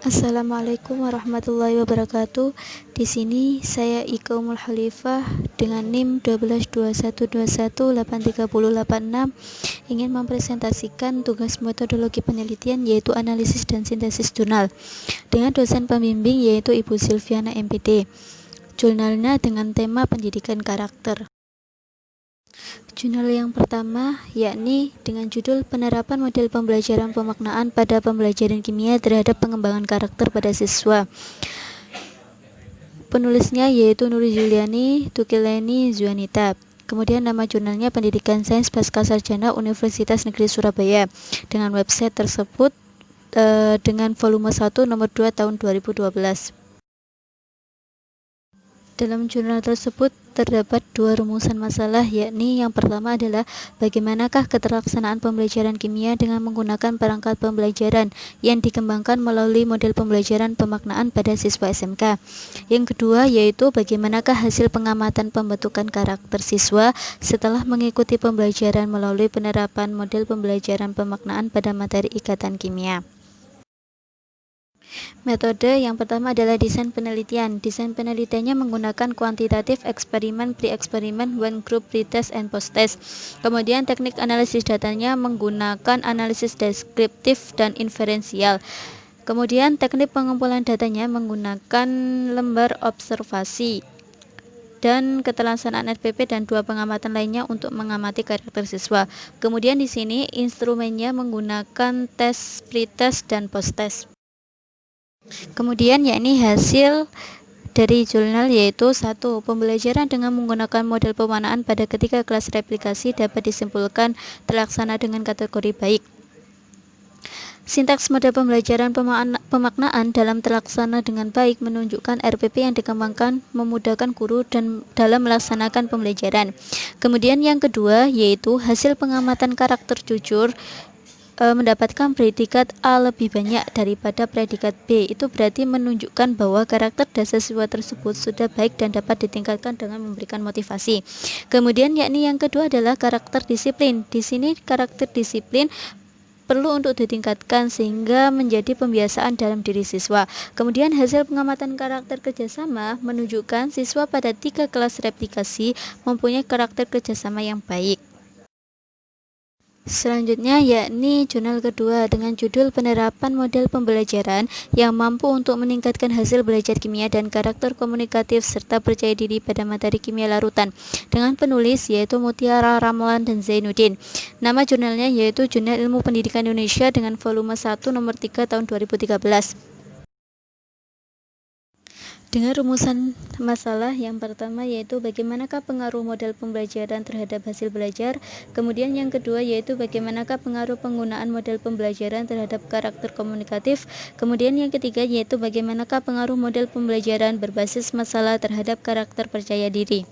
Assalamualaikum warahmatullahi wabarakatuh. Di sini saya Ika Umul Khalifah dengan NIM 1221218386 ingin mempresentasikan tugas metodologi penelitian yaitu analisis dan sintesis jurnal dengan dosen pembimbing yaitu Ibu Silviana MPT. Jurnalnya dengan tema pendidikan karakter. Jurnal yang pertama yakni dengan judul Penerapan Model Pembelajaran Pemaknaan pada Pembelajaran Kimia terhadap Pengembangan Karakter pada Siswa. Penulisnya yaitu Nuri Juliani Tukileni Zuanita. Kemudian nama jurnalnya Pendidikan Sains Pascasarjana Universitas Negeri Surabaya dengan website tersebut dengan volume 1 nomor 2 tahun 2012. Dalam jurnal tersebut terdapat dua rumusan masalah, yakni yang pertama adalah bagaimanakah keterlaksanaan pembelajaran kimia dengan menggunakan perangkat pembelajaran yang dikembangkan melalui model pembelajaran pemaknaan pada siswa SMK. Yang kedua yaitu bagaimanakah hasil pengamatan pembentukan karakter siswa setelah mengikuti pembelajaran melalui penerapan model pembelajaran pemaknaan pada materi ikatan kimia. Metode yang pertama adalah desain penelitian. Desain penelitiannya menggunakan kuantitatif eksperimen, pre-eksperimen, one group, pre-test, and post-test. Kemudian teknik analisis datanya menggunakan analisis deskriptif dan inferensial. Kemudian teknik pengumpulan datanya menggunakan lembar observasi dan keterlaksanaan RPP dan dua pengamatan lainnya untuk mengamati karakter siswa. Kemudian di sini instrumennya menggunakan tes, pre-test, dan post-test. Kemudian yakni hasil dari jurnal yaitu 1. Pembelajaran dengan menggunakan model pemaknaan pada ketiga kelas replikasi dapat disimpulkan terlaksana dengan kategori baik. Sintaks model pembelajaran pemaknaan dalam terlaksana dengan baik menunjukkan RPP yang dikembangkan memudahkan guru dan dalam melaksanakan pembelajaran. Kemudian yang kedua yaitu hasil pengamatan karakter jujur mendapatkan predikat A lebih banyak daripada predikat B. Itu berarti menunjukkan bahwa karakter dasar siswa tersebut sudah baik dan dapat ditingkatkan dengan memberikan motivasi. Kemudian yakni yang kedua adalah karakter disiplin. Di sini karakter disiplin perlu untuk ditingkatkan sehingga menjadi pembiasaan dalam diri siswa. Kemudian hasil pengamatan karakter kerjasama menunjukkan siswa pada 3 kelas replikasi mempunyai karakter kerjasama yang baik. Selanjutnya yakni jurnal kedua dengan judul Penerapan Model Pembelajaran yang mampu untuk meningkatkan hasil belajar kimia dan karakter komunikatif serta percaya diri pada materi kimia larutan dengan penulis yaitu Mutiara Ramlan dan Zainuddin. Nama jurnalnya yaitu Jurnal Ilmu Pendidikan Indonesia dengan volume 1 nomor 3 tahun 2013. Dengan rumusan masalah yang pertama yaitu bagaimanakah pengaruh model pembelajaran terhadap hasil belajar. Kemudian yang kedua yaitu bagaimanakah pengaruh penggunaan model pembelajaran terhadap karakter komunikatif. Kemudian yang ketiga yaitu bagaimanakah pengaruh model pembelajaran berbasis masalah terhadap karakter percaya diri.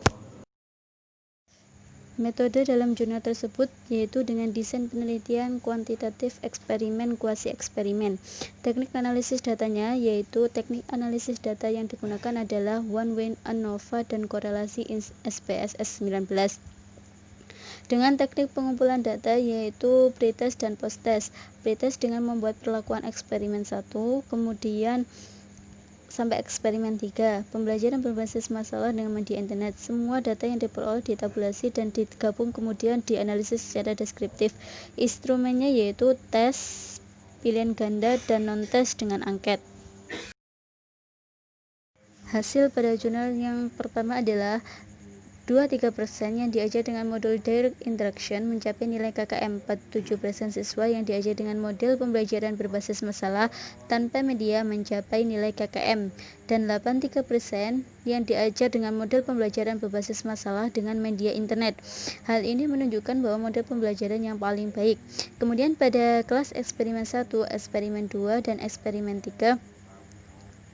Metode dalam jurnal tersebut yaitu dengan desain penelitian kuantitatif eksperimen kuasi eksperimen. Teknik analisis datanya yaitu teknik analisis data yang digunakan adalah one way ANOVA dan korelasi SPSS 19. Dengan teknik pengumpulan data yaitu pretest dan posttest. Pretest dengan membuat perlakuan eksperimen 1, kemudian sampai eksperimen 3. Pembelajaran berbasis masalah dengan media internet. Semua data yang diperoleh ditabulasi dan digabung kemudian dianalisis secara deskriptif. Instrumennya yaitu tes, pilihan ganda, dan non-tes dengan angket. Hasil pada jurnal yang pertama adalah 2-3% yang diajar dengan modul direct interaction mencapai nilai KKM. 47% siswa yang diajar dengan model pembelajaran berbasis masalah tanpa media mencapai nilai KKM, dan 83% yang diajar dengan model pembelajaran berbasis masalah dengan media internet. Hal ini menunjukkan bahwa model pembelajaran yang paling baik. Kemudian pada kelas eksperimen 1, eksperimen 2, dan eksperimen 3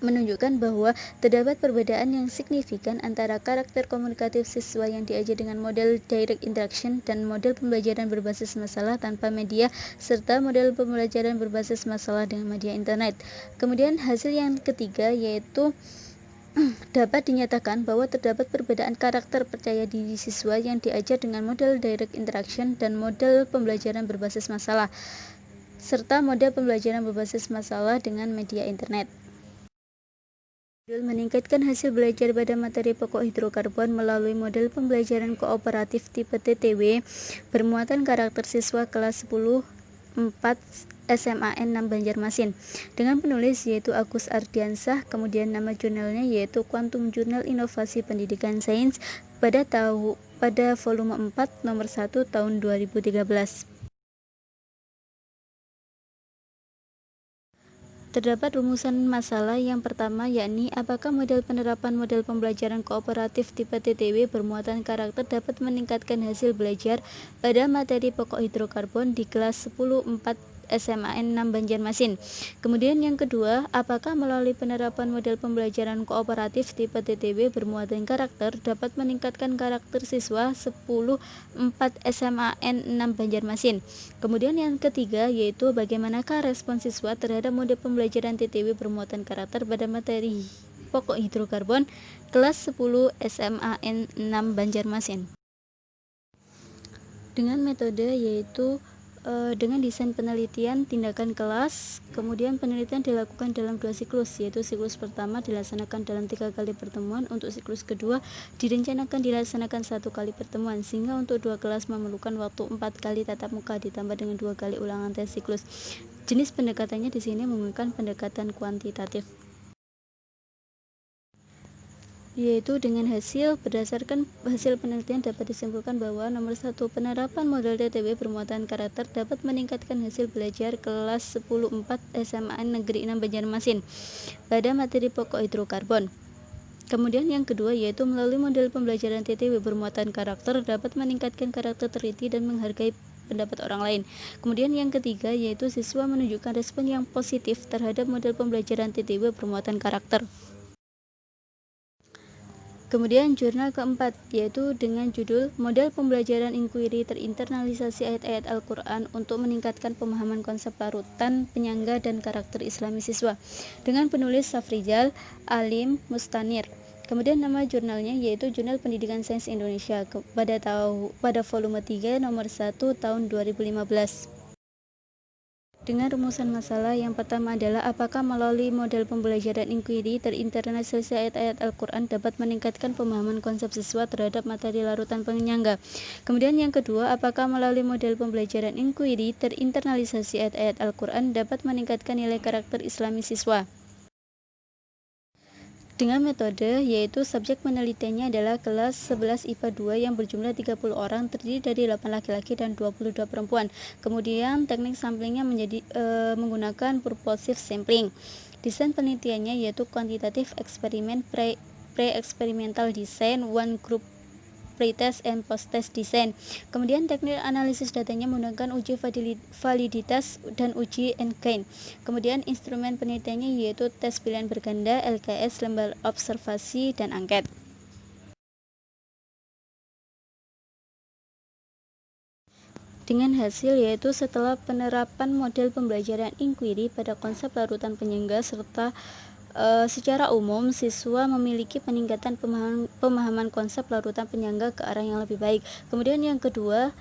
menunjukkan bahwa terdapat perbedaan yang signifikan antara karakter komunikatif siswa yang diajar dengan model direct interaction dan model pembelajaran berbasis masalah tanpa media serta model pembelajaran berbasis masalah dengan media internet. Kemudian hasil yang ketiga yaitu dapat dinyatakan bahwa terdapat perbedaan karakter percaya diri siswa yang diajar dengan model direct interaction dan model pembelajaran berbasis masalah. serta model pembelajaran berbasis masalah dengan media internet. Meningkatkan hasil belajar pada materi pokok hidrokarbon melalui model pembelajaran kooperatif tipe TTW bermuatan karakter siswa kelas 10 4 SMAN 6 Banjarmasin dengan penulis yaitu Agus Ardiansah, kemudian nama jurnalnya yaitu Quantum Jurnal Inovasi Pendidikan Sains pada volume 4 nomor 1 tahun 2013. Terdapat rumusan masalah yang pertama, yakni apakah model penerapan model pembelajaran kooperatif tipe TTW bermuatan karakter dapat meningkatkan hasil belajar pada materi pokok hidrokarbon di kelas 10-4 SMAN 6 Banjarmasin. Kemudian yang kedua, apakah melalui penerapan model pembelajaran kooperatif tipe TTW bermuatan karakter dapat meningkatkan karakter siswa 10-4 SMAN 6 Banjarmasin. Kemudian yang ketiga yaitu bagaimanakah respon siswa terhadap model pembelajaran TTW bermuatan karakter pada materi pokok hidrokarbon kelas 10 SMAN 6 Banjarmasin. Dengan metode yaitu dengan desain penelitian tindakan kelas, kemudian penelitian dilakukan dalam 2 siklus, yaitu siklus pertama dilaksanakan dalam 3 kali pertemuan, untuk siklus kedua direncanakan dilaksanakan 1 kali pertemuan, sehingga untuk 2 kelas memerlukan waktu 4 kali tatap muka ditambah dengan 2 kali ulangan tes siklus. Jenis pendekatannya di sini menggunakan pendekatan kuantitatif, yaitu dengan berdasarkan hasil penelitian dapat disimpulkan bahwa nomor 1, penerapan model TTW bermuatan karakter dapat meningkatkan hasil belajar kelas 10-4 SMAN Negeri 6 Banjarmasin pada materi pokok hidrokarbon. Kemudian yang kedua yaitu melalui model pembelajaran TTW bermuatan karakter dapat meningkatkan karakter teliti dan menghargai pendapat orang lain. Kemudian yang ketiga yaitu siswa menunjukkan respon yang positif terhadap model pembelajaran TTW bermuatan karakter. Kemudian jurnal keempat yaitu dengan judul Model Pembelajaran Inquiry Terinternalisasi Ayat-Ayat Al-Quran untuk Meningkatkan Pemahaman Konsep Larutan, Penyangga, dan Karakter Islami Siswa, dengan penulis Safrizal Alim Mustanir. Kemudian nama jurnalnya yaitu Jurnal Pendidikan Sains Indonesia pada volume 3 nomor 1 tahun 2015. Dengan rumusan masalah yang pertama adalah apakah melalui model pembelajaran inquiry terinternalisasi ayat-ayat Al-Quran dapat meningkatkan pemahaman konsep siswa terhadap materi larutan penyangga. Kemudian yang kedua, apakah melalui model pembelajaran inquiry terinternalisasi ayat-ayat Al-Quran dapat meningkatkan nilai karakter Islami siswa. Dengan metode yaitu subjek penelitiannya adalah kelas 11 IPA 2 yang berjumlah 30 orang, terdiri dari 8 laki-laki dan 22 perempuan. Kemudian teknik samplingnya menggunakan purposive sampling. Desain penelitiannya yaitu kuantitatif eksperimen, pre-eksperimental design, one group pretest and post-test design. Kemudian teknik analisis datanya menggunakan uji validitas dan uji N-gain. Kemudian instrumen penelitiannya yaitu tes pilihan berganda, LKS, lembar observasi, dan angket. Dengan hasil yaitu setelah penerapan model pembelajaran inquiry pada konsep larutan penyangga serta secara umum, siswa memiliki peningkatan pemahaman konsep larutan penyangga ke arah yang lebih baik. Kemudian yang kedua,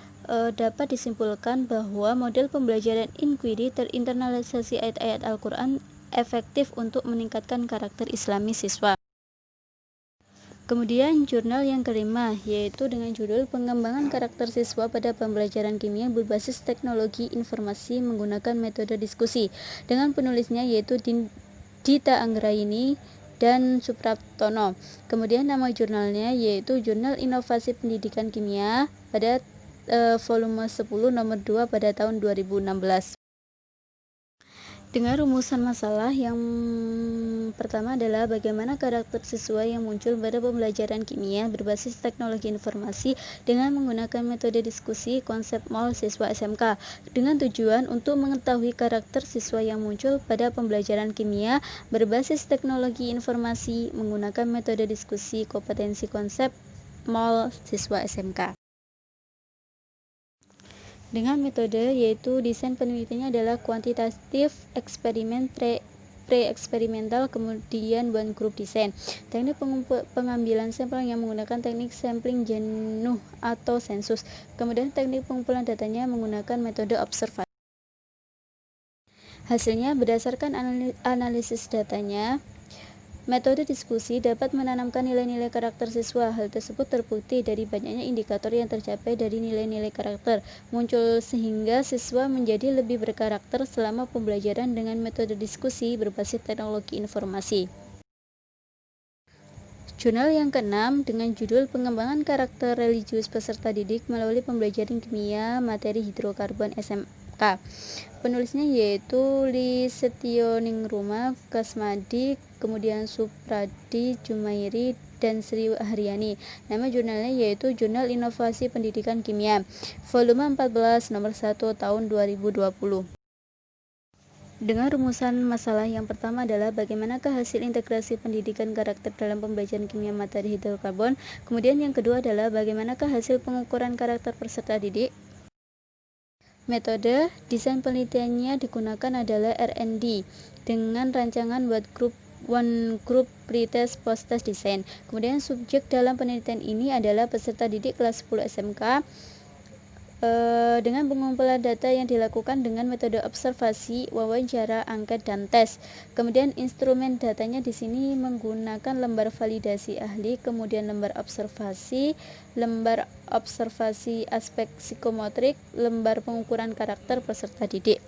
dapat disimpulkan bahwa model pembelajaran inquiry terinternalisasi ayat-ayat Al-Quran efektif untuk meningkatkan karakter Islami siswa. Kemudian jurnal yang kelima yaitu dengan judul Pengembangan Karakter Siswa pada Pembelajaran Kimia Berbasis Teknologi Informasi Menggunakan Metode Diskusi, dengan penulisnya yaitu Dita Anggraini dan Supraptono. Kemudian nama jurnalnya yaitu Jurnal Inovasi Pendidikan Kimia pada volume 10 nomor 2 pada tahun 2016. Dengan rumusan masalah yang pertama adalah bagaimana karakter siswa yang muncul pada pembelajaran kimia berbasis teknologi informasi dengan menggunakan metode diskusi konsep MOL siswa SMK, dengan tujuan untuk mengetahui karakter siswa yang muncul pada pembelajaran kimia berbasis teknologi informasi menggunakan metode diskusi kompetensi konsep MOL siswa SMK. Dengan metode yaitu desain penelitiannya adalah kuantitatif eksperimen pre-eksperimental, kemudian one group design. Teknik pengambilan sampel yang menggunakan teknik sampling jenuh atau sensus. Kemudian teknik pengumpulan datanya menggunakan metode observasi. Hasilnya, berdasarkan analisis datanya, metode diskusi dapat menanamkan nilai-nilai karakter siswa. Hal tersebut terbukti dari banyaknya indikator yang tercapai dari nilai-nilai karakter muncul sehingga siswa menjadi lebih berkarakter selama pembelajaran dengan metode diskusi berbasis teknologi informasi. Jurnal yang keenam dengan judul Pengembangan Karakter Religius Peserta Didik Melalui Pembelajaran Kimia Materi Hidrokarbon SMK. Penulisnya yaitu Lisetioningruma Kasmadi, kemudian Supradi Jumairi, dan Sri Haryani. Nama jurnalnya yaitu Jurnal Inovasi Pendidikan Kimia, volume 14 nomor 1 tahun 2020. Dengan rumusan masalah yang pertama adalah bagaimanakah hasil integrasi pendidikan karakter dalam pembelajaran kimia materi hidrokarbon. Kemudian yang kedua adalah bagaimanakah hasil pengukuran karakter peserta didik. Metode desain penelitiannya digunakan adalah R&D dengan rancangan buat one group pretest post test design. Kemudian subjek dalam penelitian ini adalah peserta didik kelas 10 SMK dengan pengumpulan data yang dilakukan dengan metode observasi, wawancara, angket, dan tes. Kemudian instrumen datanya di sini menggunakan lembar validasi ahli, kemudian lembar observasi aspek psikometrik, lembar pengukuran karakter peserta didik.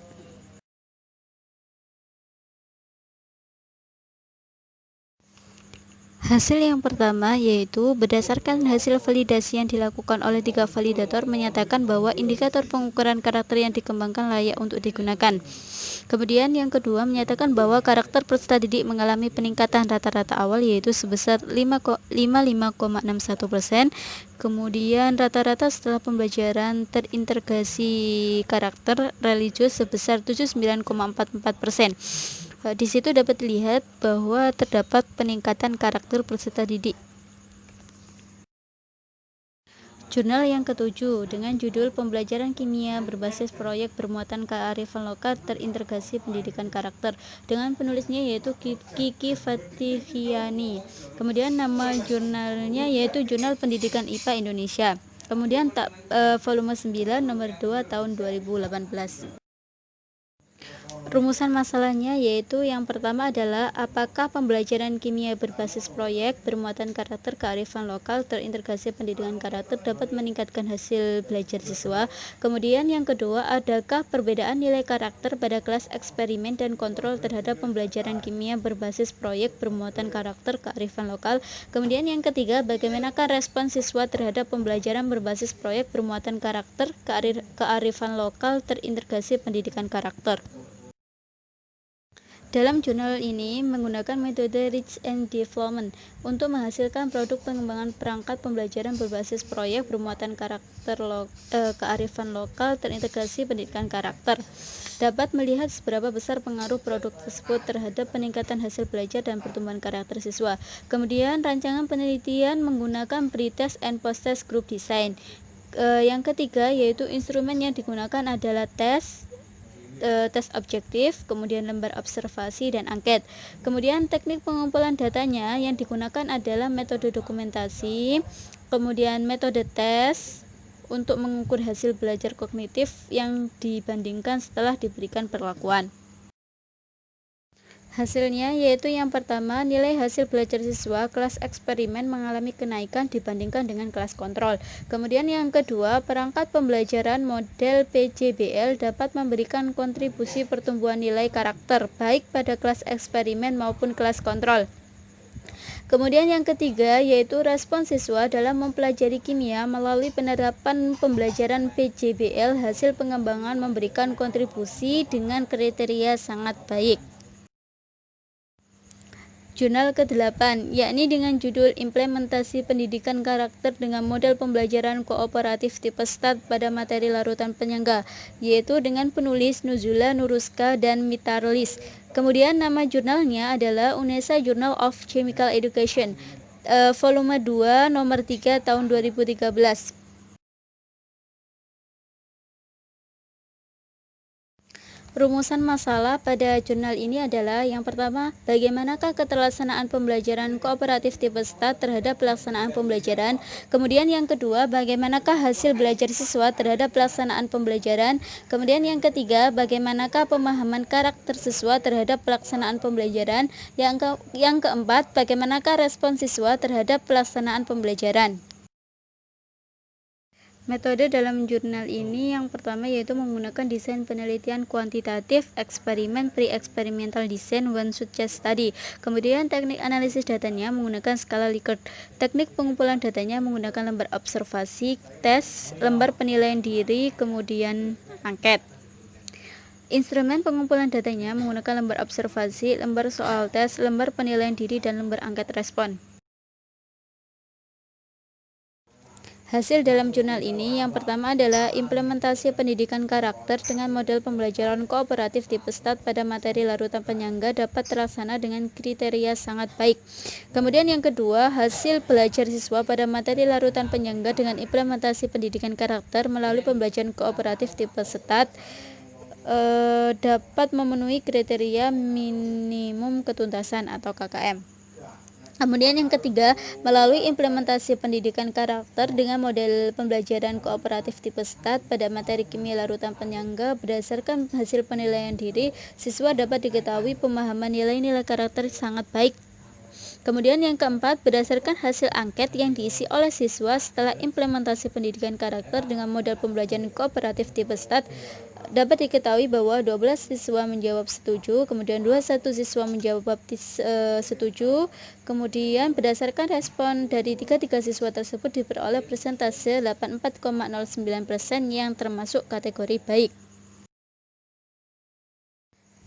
Hasil yang pertama yaitu berdasarkan hasil validasi yang dilakukan oleh 3 validator menyatakan bahwa indikator pengukuran karakter yang dikembangkan layak untuk digunakan. Kemudian yang kedua menyatakan bahwa karakter peserta didik mengalami peningkatan rata-rata awal yaitu sebesar 55,61%. Kemudian rata-rata setelah pembelajaran terintegrasi karakter religius sebesar 79,44%. Di situ dapat dilihat bahwa terdapat peningkatan karakter peserta didik. Jurnal yang ketujuh dengan judul Pembelajaran Kimia Berbasis Proyek Bermuatan Kearifan Lokal Terintegrasi Pendidikan Karakter, dengan penulisnya yaitu Kiki Fatihiani. Kemudian nama jurnalnya yaitu Jurnal Pendidikan IPA Indonesia. Kemudian volume 9 nomor 2 tahun 2018. Rumusan masalahnya yaitu yang pertama adalah apakah pembelajaran kimia berbasis proyek bermuatan karakter kearifan lokal terintegrasi pendidikan karakter dapat meningkatkan hasil belajar siswa. Kemudian yang kedua, adakah perbedaan nilai karakter pada kelas eksperimen dan kontrol terhadap pembelajaran kimia berbasis proyek bermuatan karakter kearifan lokal. Kemudian yang ketiga, bagaimanakah respon siswa terhadap pembelajaran berbasis proyek bermuatan karakter kearifan lokal terintegrasi pendidikan karakter. Dalam jurnal ini menggunakan metode Research and Development untuk menghasilkan produk pengembangan perangkat pembelajaran berbasis proyek bermuatan karakter kearifan lokal terintegrasi pendidikan karakter. Dapat melihat seberapa besar pengaruh produk tersebut terhadap peningkatan hasil belajar dan pertumbuhan karakter siswa. Kemudian rancangan penelitian menggunakan pretest and post-test group design. Yang ketiga yaitu instrumen yang digunakan adalah tes objektif, kemudian lembar observasi dan angket. Kemudian teknik pengumpulan datanya yang digunakan adalah metode dokumentasi, kemudian metode tes untuk mengukur hasil belajar kognitif yang dibandingkan setelah diberikan perlakuan. Hasilnya yaitu yang pertama, nilai hasil belajar siswa kelas eksperimen mengalami kenaikan dibandingkan dengan kelas kontrol. Kemudian yang kedua, perangkat pembelajaran model PJBL dapat memberikan kontribusi pertumbuhan nilai karakter baik pada kelas eksperimen maupun kelas kontrol. Kemudian yang ketiga yaitu respon siswa dalam mempelajari kimia melalui penerapan pembelajaran PJBL, hasil pengembangan memberikan kontribusi dengan kriteria sangat baik. Jurnal ke-8, yakni dengan judul Implementasi Pendidikan Karakter dengan Model Pembelajaran Kooperatif Tipe START pada Materi Larutan Penyangga, yaitu dengan penulis Nuzula Nuruska dan Mitarlis. Kemudian nama jurnalnya adalah UNESA Journal of Chemical Education, volume 2 nomor 3 tahun 2013. Rumusan masalah pada jurnal ini adalah yang pertama, bagaimanakah keterlaksanaan pembelajaran kooperatif tipe STAT terhadap pelaksanaan pembelajaran. Kemudian yang kedua, bagaimanakah hasil belajar siswa terhadap pelaksanaan pembelajaran. Kemudian yang ketiga, bagaimanakah pemahaman karakter siswa terhadap pelaksanaan pembelajaran. Yang keempat, bagaimanakah respon siswa terhadap pelaksanaan pembelajaran. Metode dalam jurnal ini yang pertama yaitu menggunakan desain penelitian kuantitatif, eksperimen, pre-experimental design, one-shot case study. Kemudian teknik analisis datanya menggunakan skala Likert. Teknik pengumpulan datanya menggunakan lembar observasi, tes, lembar penilaian diri, kemudian angket. Instrumen pengumpulan datanya menggunakan lembar observasi, lembar soal tes, lembar penilaian diri, dan lembar angket respon. Hasil dalam jurnal ini yang pertama adalah implementasi pendidikan karakter dengan model pembelajaran kooperatif tipe STAT pada materi larutan penyangga dapat terlaksana dengan kriteria sangat baik. Kemudian yang kedua, hasil belajar siswa pada materi larutan penyangga dengan implementasi pendidikan karakter melalui pembelajaran kooperatif tipe STAT dapat memenuhi kriteria minimum ketuntasan atau KKM. Kemudian yang ketiga, melalui implementasi pendidikan karakter dengan model pembelajaran kooperatif tipe STAT pada materi kimia larutan penyangga berdasarkan hasil penilaian diri, siswa dapat diketahui pemahaman nilai-nilai karakter sangat baik. Kemudian yang keempat, berdasarkan hasil angket yang diisi oleh siswa setelah implementasi pendidikan karakter dengan model pembelajaran kooperatif tipe STAT, dapat diketahui bahwa 12 siswa menjawab setuju, kemudian 21 siswa menjawab setuju, kemudian berdasarkan respon dari tiga siswa tersebut diperoleh persentase 84,09% yang termasuk kategori baik.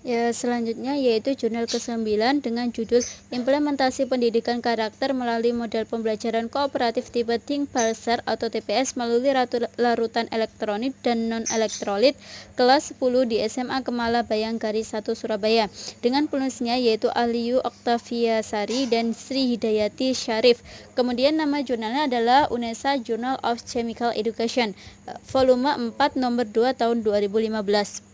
Ya, selanjutnya yaitu jurnal ke-9 dengan judul Implementasi Pendidikan Karakter melalui Model Pembelajaran Kooperatif Tipe Think Parser atau TPS melalui larutan elektrolit dan non-elektrolit kelas 10 di SMA Kemala Bayangkari 1 Surabaya dengan penulisnya yaitu Aliyu Oktaviasari dan Sri Hidayati Syarif. Kemudian nama jurnalnya adalah UNESA Journal of Chemical Education volume 4 nomor 2 tahun 2015.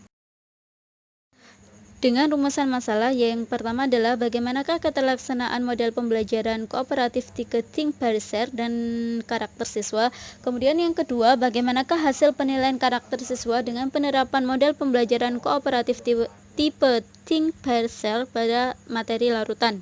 Dengan rumusan masalah yang pertama adalah bagaimanakah keterlaksanaan model pembelajaran kooperatif tipe Think Parser dan karakter siswa. Kemudian yang kedua, bagaimanakah hasil penilaian karakter siswa dengan penerapan model pembelajaran kooperatif tipe Think Parser pada materi larutan.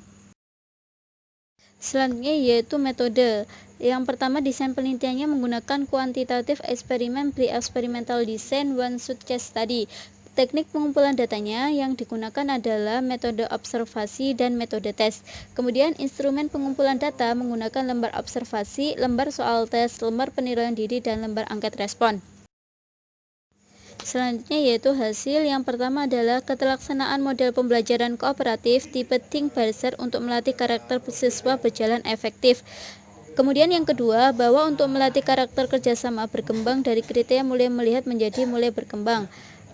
Selanjutnya yaitu metode. Yang pertama, desain penelitiannya menggunakan kuantitatif eksperimen, pre-experimental design, one-shot case study. Teknik pengumpulan datanya yang digunakan adalah metode observasi dan metode tes. Kemudian instrumen pengumpulan data menggunakan lembar observasi, lembar soal tes, lembar penilaian diri, dan lembar angket respon. Selanjutnya yaitu hasil yang pertama adalah keterlaksanaan model pembelajaran kooperatif tipe Think Parser untuk melatih karakter siswa berjalan efektif. Kemudian yang kedua, bahwa untuk melatih karakter kerjasama berkembang dari kriteria mulai melihat menjadi mulai berkembang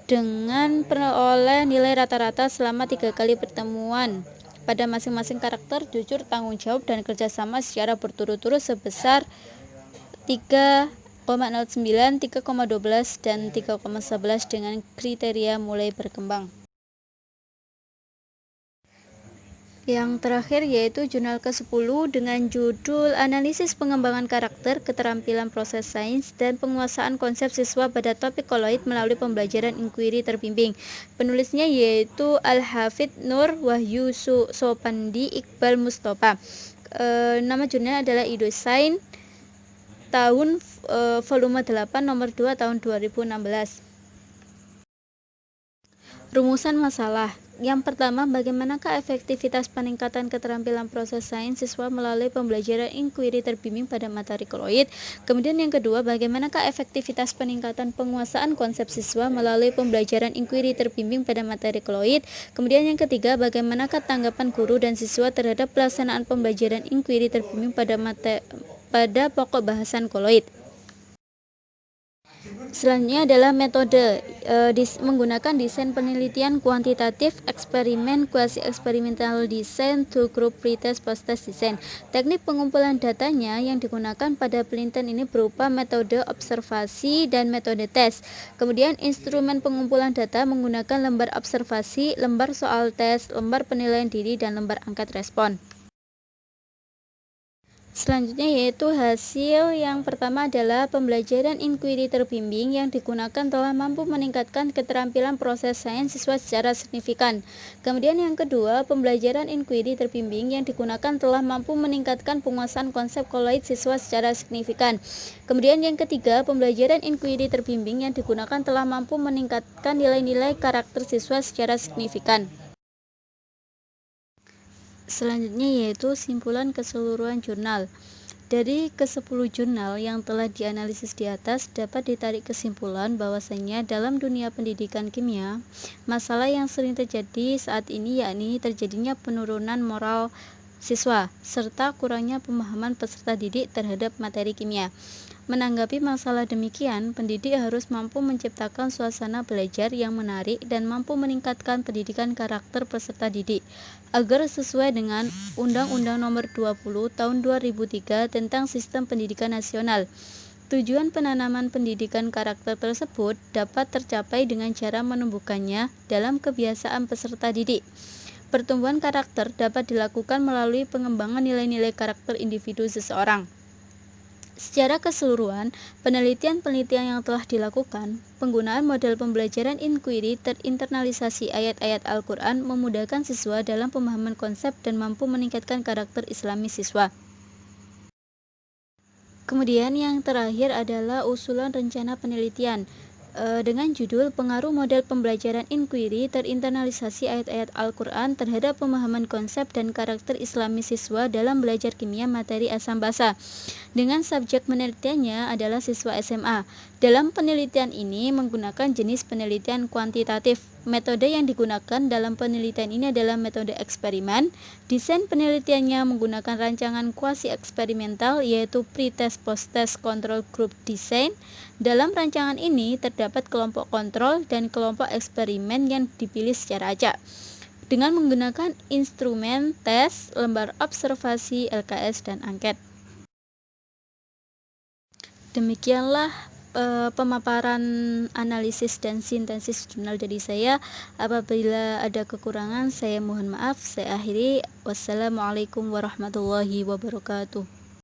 dengan peroleh nilai rata-rata selama 3 kali pertemuan pada masing-masing karakter, jujur, tanggung jawab, dan kerjasama secara berturut-turut sebesar 3,09, 3,12, dan 3,11 dengan kriteria mulai berkembang. Yang terakhir yaitu jurnal ke-10 dengan judul Analisis Pengembangan Karakter, Keterampilan Proses Sains, dan Penguasaan Konsep Siswa pada Topik Koloid melalui Pembelajaran Inquiry Terbimbing. Penulisnya yaitu Al-Hafidz Nur Wahyu Sopandi Iqbal Mustafa. Nama jurnalnya adalah eDesign tahun volume 8 nomor 2 tahun 2016. Rumusan masalah. Yang pertama, bagaimanakah efektivitas peningkatan keterampilan proses sains siswa melalui pembelajaran inquiry terbimbing pada materi koloid. Kemudian yang kedua, bagaimanakah efektivitas peningkatan penguasaan konsep siswa melalui pembelajaran inquiry terbimbing pada materi koloid. Kemudian yang ketiga, bagaimanakah tanggapan guru dan siswa terhadap pelaksanaan pembelajaran inquiry terbimbing pada pokok bahasan koloid. Selanjutnya adalah metode menggunakan desain penelitian kuantitatif, eksperimen, quasi eksperimental design, to group, pretest, post-test design. Teknik pengumpulan datanya yang digunakan pada penelitian ini berupa metode observasi dan metode tes. Kemudian instrumen pengumpulan data menggunakan lembar observasi, lembar soal tes, lembar penilaian diri, dan lembar angkat respon. Selanjutnya yaitu hasil yang pertama adalah pembelajaran inquiry terbimbing yang digunakan telah mampu meningkatkan keterampilan proses sains siswa secara signifikan. Kemudian yang kedua, pembelajaran inquiry terbimbing yang digunakan telah mampu meningkatkan penguasaan konsep koloid siswa secara signifikan. Kemudian yang ketiga, pembelajaran inquiry terbimbing yang digunakan telah mampu meningkatkan nilai-nilai karakter siswa secara signifikan. Selanjutnya yaitu simpulan keseluruhan jurnal. Dari ke-10 jurnal yang telah dianalisis di atas dapat ditarik kesimpulan bahwasanya dalam dunia pendidikan kimia, masalah yang sering terjadi saat ini yakni terjadinya penurunan moral siswa serta kurangnya pemahaman peserta didik terhadap materi kimia. Menanggapi masalah demikian, pendidik harus mampu menciptakan suasana belajar yang menarik dan mampu meningkatkan pendidikan karakter peserta didik agar sesuai dengan Undang-Undang Nomor 20 Tahun 2003 tentang Sistem Pendidikan Nasional. Tujuan penanaman pendidikan karakter tersebut dapat tercapai dengan cara menumbuhkannya dalam kebiasaan peserta didik. Pertumbuhan karakter dapat dilakukan melalui pengembangan nilai-nilai karakter individu seseorang. Secara keseluruhan, penelitian-penelitian yang telah dilakukan, penggunaan model pembelajaran inquiry terinternalisasi ayat-ayat Al-Quran memudahkan siswa dalam pemahaman konsep dan mampu meningkatkan karakter Islami siswa. Kemudian yang terakhir adalah usulan rencana penelitian dengan judul Pengaruh Model Pembelajaran Inquiry Terinternalisasi Ayat-Ayat Al-Quran terhadap pemahaman konsep dan karakter Islami siswa dalam belajar kimia materi asam basa. Dengan subjek penelitiannya adalah siswa SMA. Dalam penelitian ini menggunakan jenis penelitian kuantitatif. Metode yang digunakan dalam penelitian ini adalah metode eksperimen. Desain penelitiannya menggunakan rancangan kuasi eksperimental yaitu pretest, post-test, control group design. Dalam rancangan ini terdapat kelompok kontrol dan kelompok eksperimen yang dipilih secara acak dengan menggunakan instrumen tes, lembar observasi, LKS, dan angket. Demikianlah pemaparan analisis dan sintesis jurnal dari saya. Apabila ada kekurangan saya mohon maaf. Saya akhiri. Wassalamualaikum warahmatullahi wabarakatuh.